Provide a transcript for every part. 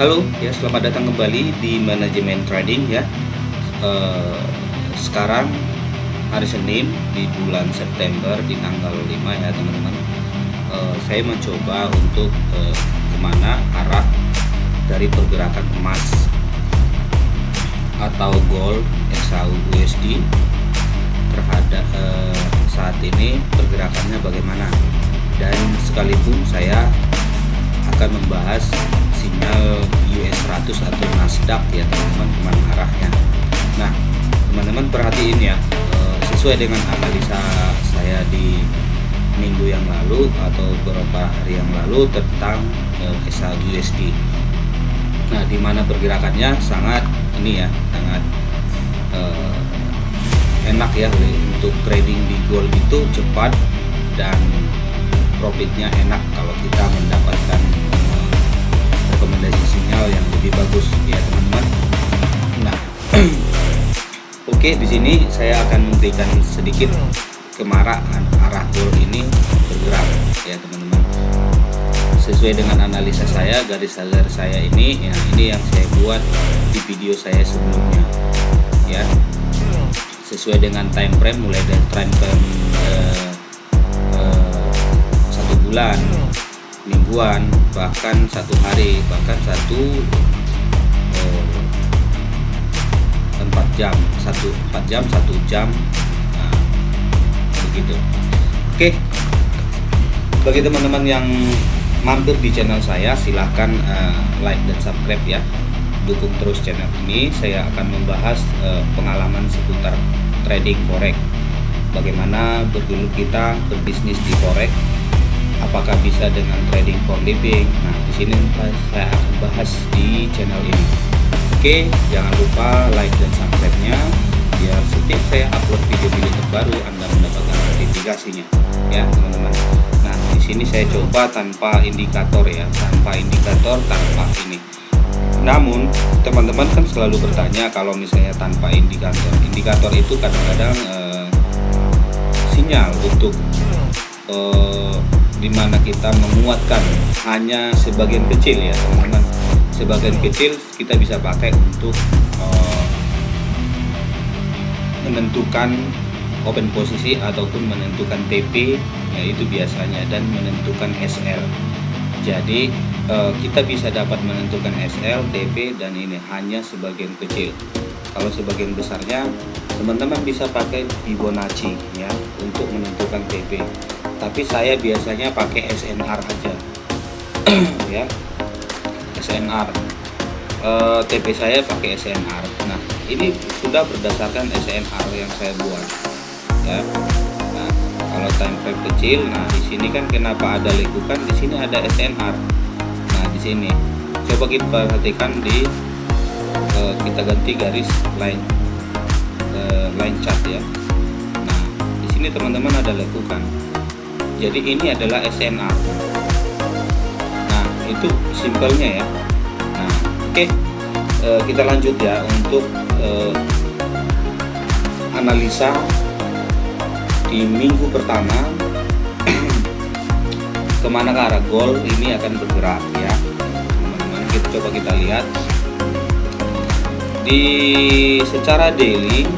Halo, ya selamat datang kembali di Manajemen Trading ya. Sekarang hari Senin di bulan September di tanggal 5 ya teman-teman. Saya mencoba untuk kemana arah dari pergerakan emas atau gold XAU/USD terhadap saat ini pergerakannya bagaimana, dan sekalipun saya akan membahas sinyal US 100 atau Nasdaq ya teman-teman, kemana arahnya. Nah teman-teman perhatiin ya, sesuai dengan analisa saya di minggu yang lalu atau beberapa hari yang lalu tentang XAU/USD. Nah dimana pergerakannya sangat sangat enak ya untuk trading di gold, itu cepat dan profitnya enak kalau kita mendapatkan rekomendasi sinyal yang lebih bagus ya teman-teman. Nah oke, di sini saya akan memberikan sedikit kemana arah gold ini bergerak ya teman-teman, sesuai dengan analisa saya, garis hajar saya ini ya, ini yang saya buat di video saya sebelumnya ya, sesuai dengan time frame, mulai dari time frame 1 bulan, mingguan, bahkan 1 hari, bahkan 4 jam, 4 jam, 1 jam, nah, begitu. Oke, bagi teman-teman yang mampir di channel saya, silahkan like dan subscribe ya, dukung terus channel ini. Saya akan membahas pengalaman seputar trading forex, bagaimana dulu kita berbisnis di forex, apakah bisa dengan trading for living. Nah di sini saya akan bahas di channel ini. Oke, jangan lupa like dan subscribe-nya biar setiap saya upload video-video terbaru Anda mendapatkan notifikasinya ya teman-teman. Nah di sini saya coba tanpa indikator ya, tanpa ini. Namun teman-teman kan selalu bertanya kalau misalnya tanpa indikator itu kadang-kadang sinyal untuk dimana kita menguatkan hanya sebagian kecil ya teman-teman. Sebagian kecil kita bisa pakai untuk menentukan open posisi ataupun menentukan TP ya, itu biasanya, dan menentukan SL. Jadi kita bisa dapat menentukan SL, TP, dan ini hanya sebagian kecil. Kalau sebagian besarnya teman-teman bisa pakai Fibonacci ya untuk menentukan TP. Tapi saya biasanya pakai SNR aja ya, SNR. TP saya pakai SNR. Nah ini sudah berdasarkan SNR yang saya buat ya. Nah kalau time frame kecil, nah di sini kan kenapa ada lekukan, di sini ada SNR. Nah di sini coba kita perhatikan di kita ganti garis line chart ya. Nah di sini teman-teman ada lekukan, jadi ini adalah SNR. Nah itu simpelnya ya. Nah oke, kita lanjut ya untuk analisa di minggu pertama kemana ke arah gold ini akan bergerak ya teman-teman. Kita lihat di secara daily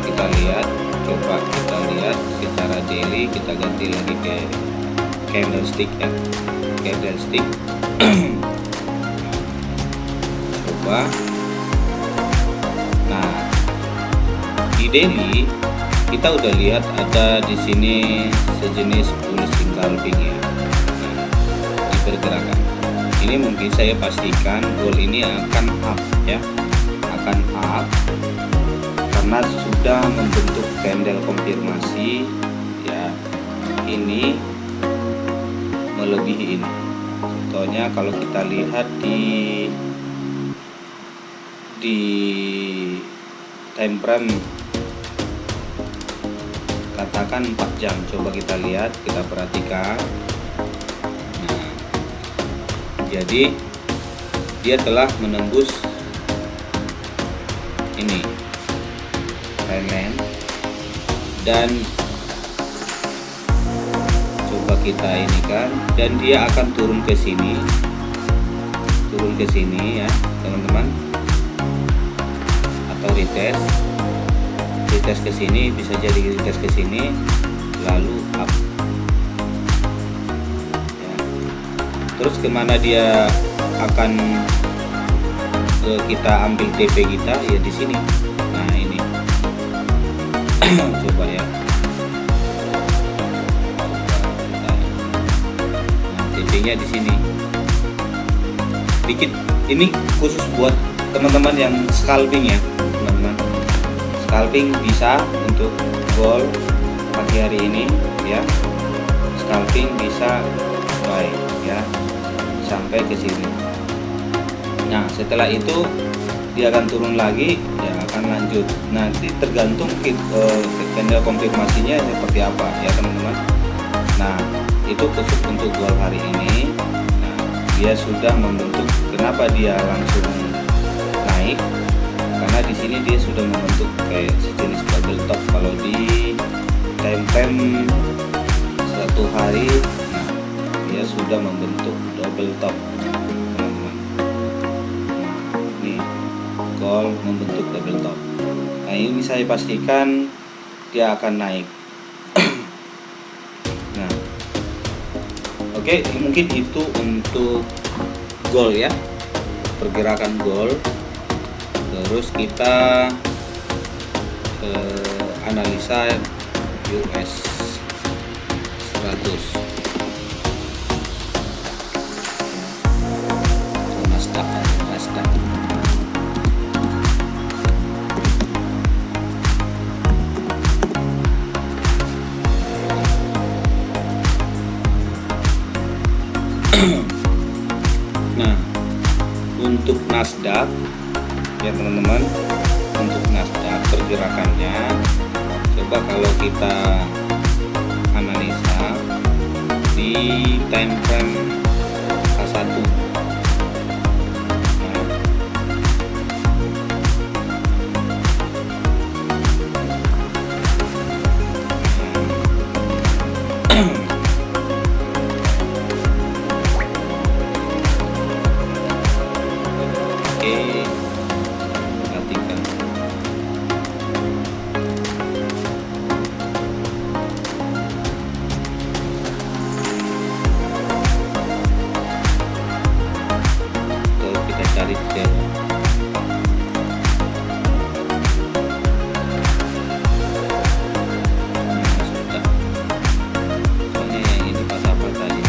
kita lihat, coba kita lihat secara daily, kita ganti lagi ke candlestick ya, candlestick. Coba, nah di daily kita udah lihat ada di sini sejenis bullish engulfing ya. Nah, di pergerakan ini mungkin saya pastikan gold ini akan up ya, akan up karena sudah membentuk candle konfirmasi ya, ini melebihi ini. Contohnya kalau kita lihat di time frame katakan 4 jam, coba kita lihat, kita perhatikan. Nah, jadi dia telah menembus ini trendline, dan coba kita ini kan, dan dia akan turun ke sini ya teman-teman, atau retest ke sini, bisa jadi retest ke sini lalu up ya. Terus kemana dia akan kita ambil TP kita ya, di sini. Nah ini coba ya, TP-nya di sini dikit. Ini khusus buat teman-teman yang scalping ya teman-teman. Scalping bisa untuk gold pagi hari ini ya, scalping bisa buy ya sampai ke sini. Nah setelah itu dia akan turun lagi ya, akan lanjut. Nanti tergantung candle konfirmasinya seperti apa ya teman-teman. Nah itu khusus untuk gold hari ini. Nah dia sudah membentuk. Kenapa dia langsung naik? Karena di sini dia sudah membentuk kayak sejenis double top. Kalau di time satu hari, nah dia sudah membentuk double top teman-teman. Nih gold membentuk double top. Nah ini saya pastikan dia akan naik. Nah oke, mungkin itu untuk gold ya, pergerakan gold. Terus kita analisa US 100 Nasdaq. Nah untuk Nasdaq ya teman-teman, untuk Nasdaq pergerakannya, coba kalau kita analisa di time frame K1. Oke, perhatikan. Terus kita cari sel. Sudah. Soalnya yang ini patah-patah aja.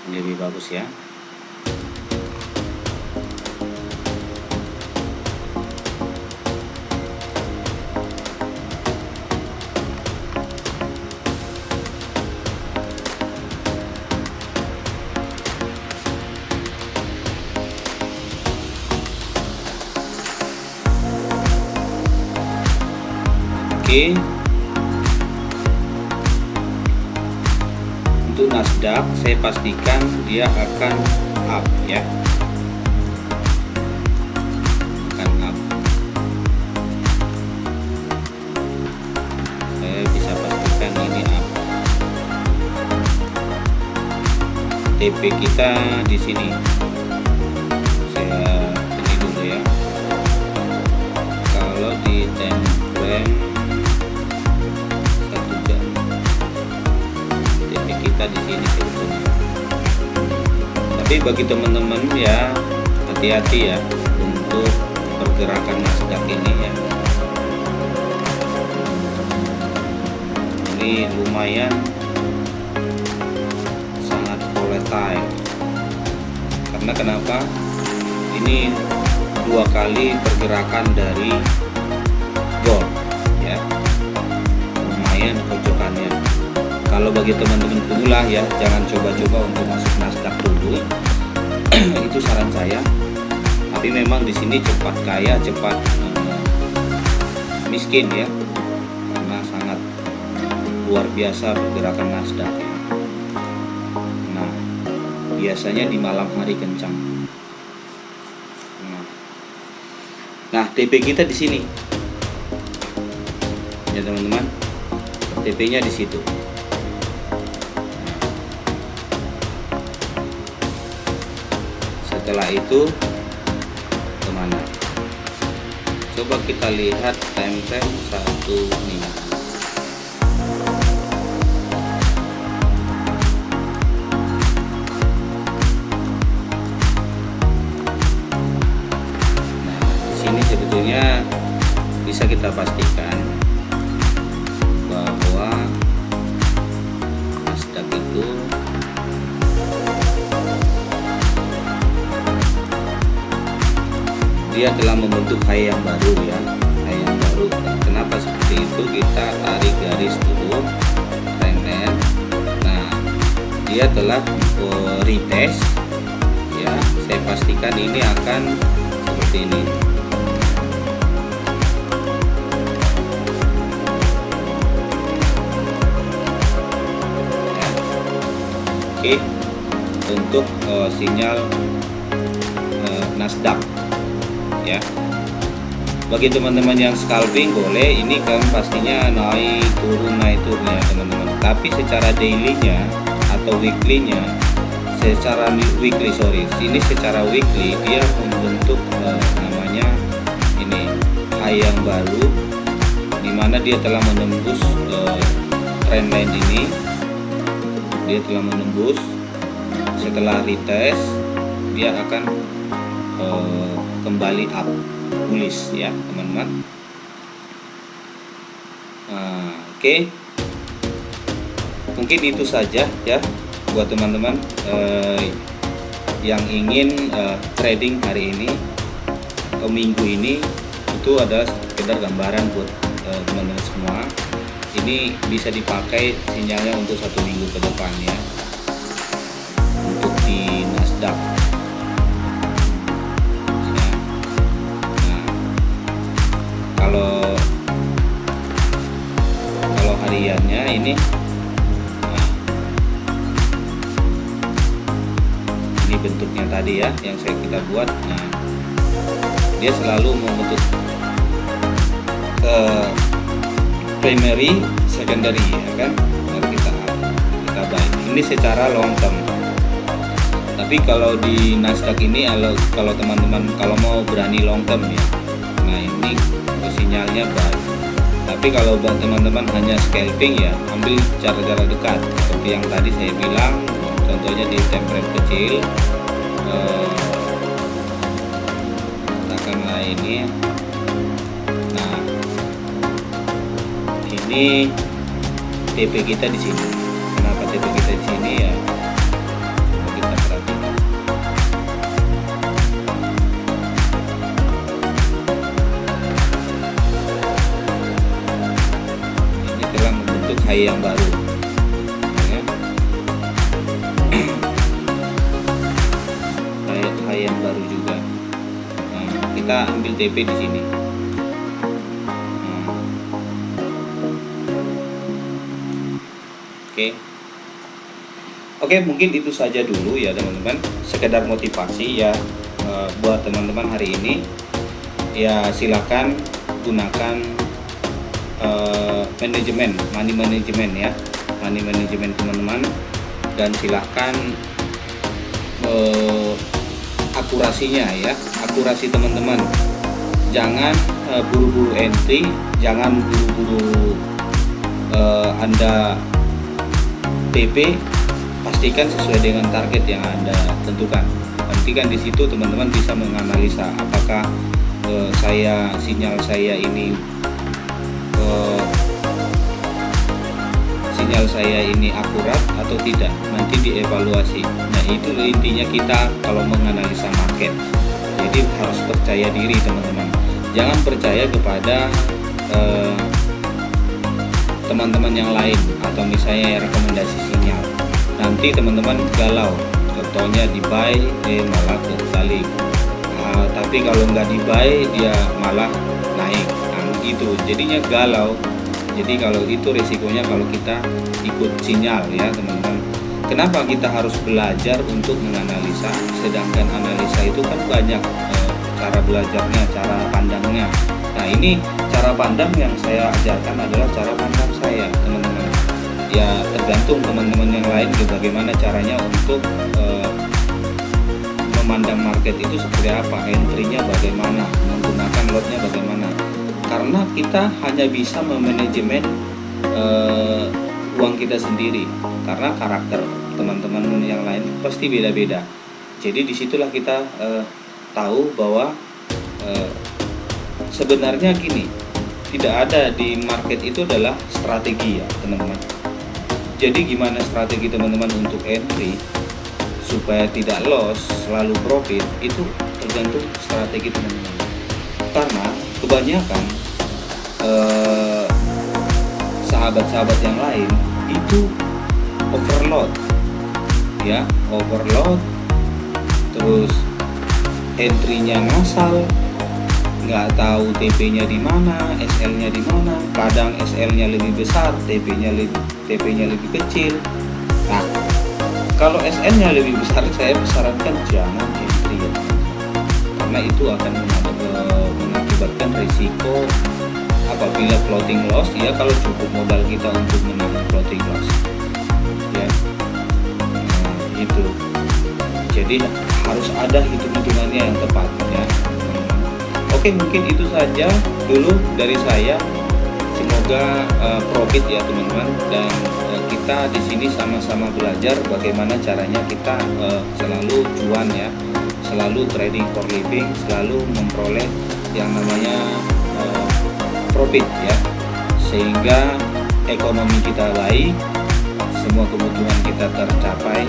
Lebih bagus ya. Oke. Untuk Nasdaq saya pastikan dia akan up ya, akan up. Saya bisa pastikan ini up. TP kita di sini. Saya ini dulu ya. Kalau di time frame 1 jam, TP kita di sini sebetulnya. Tapi bagi teman-teman ya, hati-hati ya untuk pergerakan Nasdaq ini ya. Ini lumayan sangat volatile. Karena kenapa? Ini 2 kali pergerakan dari gold ya. Lumayan kocokannya. Kalau bagi teman-teman pemula ya, jangan coba-coba untuk masuk Nasdaq dulu. Itu saran saya. Tapi memang di sini cepat kaya, cepat miskin ya. Karena sangat luar biasa pergerakan Nasdaq ya. biasanya di malam hari kencang. Nah, TP kita di sini ya teman-teman, TP-nya di situ. Setelah itu kemana? Coba kita lihat timeframe 1 minggu. Nah, di sini sebetulnya bisa kita pastikan bahwa Nasdaq itu dia telah membentuk high yang baru ya, high yang baru. Kenapa seperti itu? Kita tarik garis dulu, trendline. Nah, dia telah retest ya. Saya pastikan ini akan seperti ini. Ya. Oke, untuk sinyal Nasdaq ya. Bagi teman-teman yang scalping boleh, ini kan pastinya naik turun ya teman-teman. Tapi secara daily-nya atau weekly-nya, secara weekly dia membentuk namanya ini high yang baru, dimana dia telah menembus trendline ini. Dia telah menembus. Setelah retest dia akan kembali up bullish ya teman-teman. Oke. Mungkin itu saja ya buat teman-teman yang ingin trading hari ini, minggu ini. Itu adalah sekedar gambaran buat teman-teman semua. Ini bisa dipakai sinyalnya untuk 1 minggu ke depan ya, untuk di Nasdaq. Kalau hariannya ini, ini bentuknya tadi ya yang kita buat. Nah, dia selalu membentuk primary, secondary ya kan. Lalu kita buy. Ini secara long term. Tapi kalau di Nasdaq ini, kalau teman-teman kalau mau berani long term ya, nah ini sinyalnya buy. Tapi kalau buat teman-teman hanya scalping ya, ambil cara-cara dekat seperti yang tadi saya bilang, contohnya di template kecil. Katakanlah ini. Nah, ini TP kita di sini. Kenapa TP kita di sini ya? Kita perhatikan. High yang baru ya. High yang baru juga. Nah, kita ambil TP di sini. Oke, mungkin itu saja dulu ya teman-teman, sekedar motivasi ya buat teman-teman hari ini ya. Silakan gunakan manajemen, money management ya, money management teman-teman, dan silahkan akurasinya ya, akurasi teman-teman. Jangan buru-buru entry, jangan buru-buru Anda TP. Pastikan sesuai dengan target yang Anda tentukan. Pastikan di situ teman-teman bisa menganalisa apakah sinyal saya ini akurat atau tidak, nanti dievaluasi. Nah, itu intinya kita kalau menganalisa market. Jadi harus percaya diri teman-teman. Jangan percaya kepada teman-teman yang lain atau misalnya rekomendasi sinyal. Nanti teman-teman galau. Contohnya di buy malah terbalik. Tapi kalau nggak di buy dia malah naik. Nah, gitu. Jadinya galau. Jadi kalau itu risikonya kalau kita ikut sinyal ya teman-teman. Kenapa kita harus belajar untuk menganalisa, sedangkan analisa itu kan banyak cara belajarnya, cara pandangnya. Nah, ini cara pandang yang saya ajarkan adalah cara pandang saya, teman-teman. Ya, tergantung teman-teman yang lain bagaimana caranya untuk memandang market itu seperti apa, entry-nya bagaimana, menggunakan lotnya bagaimana. Karena kita hanya bisa memanajemen uang kita sendiri, karena karakter teman-teman yang lain pasti beda-beda. Jadi disitulah kita tahu bahwa sebenarnya gini, tidak ada di market itu adalah strategi ya teman-teman. Jadi gimana strategi teman-teman untuk entry supaya tidak loss, selalu profit, itu tergantung strategi teman-teman. Karena kebanyakan sahabat-sahabat yang lain itu overload, ya, overload, terus entry-nya ngasal, nggak tahu TP-nya di mana, SL-nya di mana, kadang SL-nya lebih besar, TP-nya lebih kecil. Nah, kalau SL-nya lebih besar, saya sarankan jangan entry ya, karena itu akan mengakibatkan risiko apabila floating loss, ya, kalau cukup modal kita untuk menangani floating loss, ya. Nah, itu jadi harus ada hitung-hitungannya yang tepat ya. Oke, mungkin itu saja dulu dari saya. Semoga profit ya teman-teman, dan kita di sini sama-sama belajar bagaimana caranya kita selalu cuan ya, selalu trading for living, selalu memperoleh yang namanya profit ya, sehingga ekonomi kita baik, semua kebutuhan kita tercapai,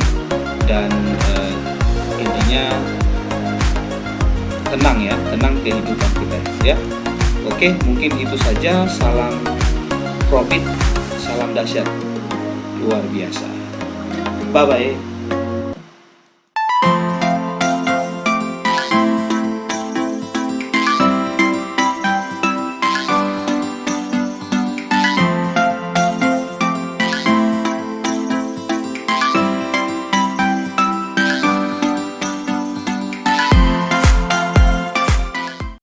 dan intinya tenang ya, tenang kehidupan kita ya. Oke, mungkin itu saja. Salam profit, salam dahsyat luar biasa. Bye bye.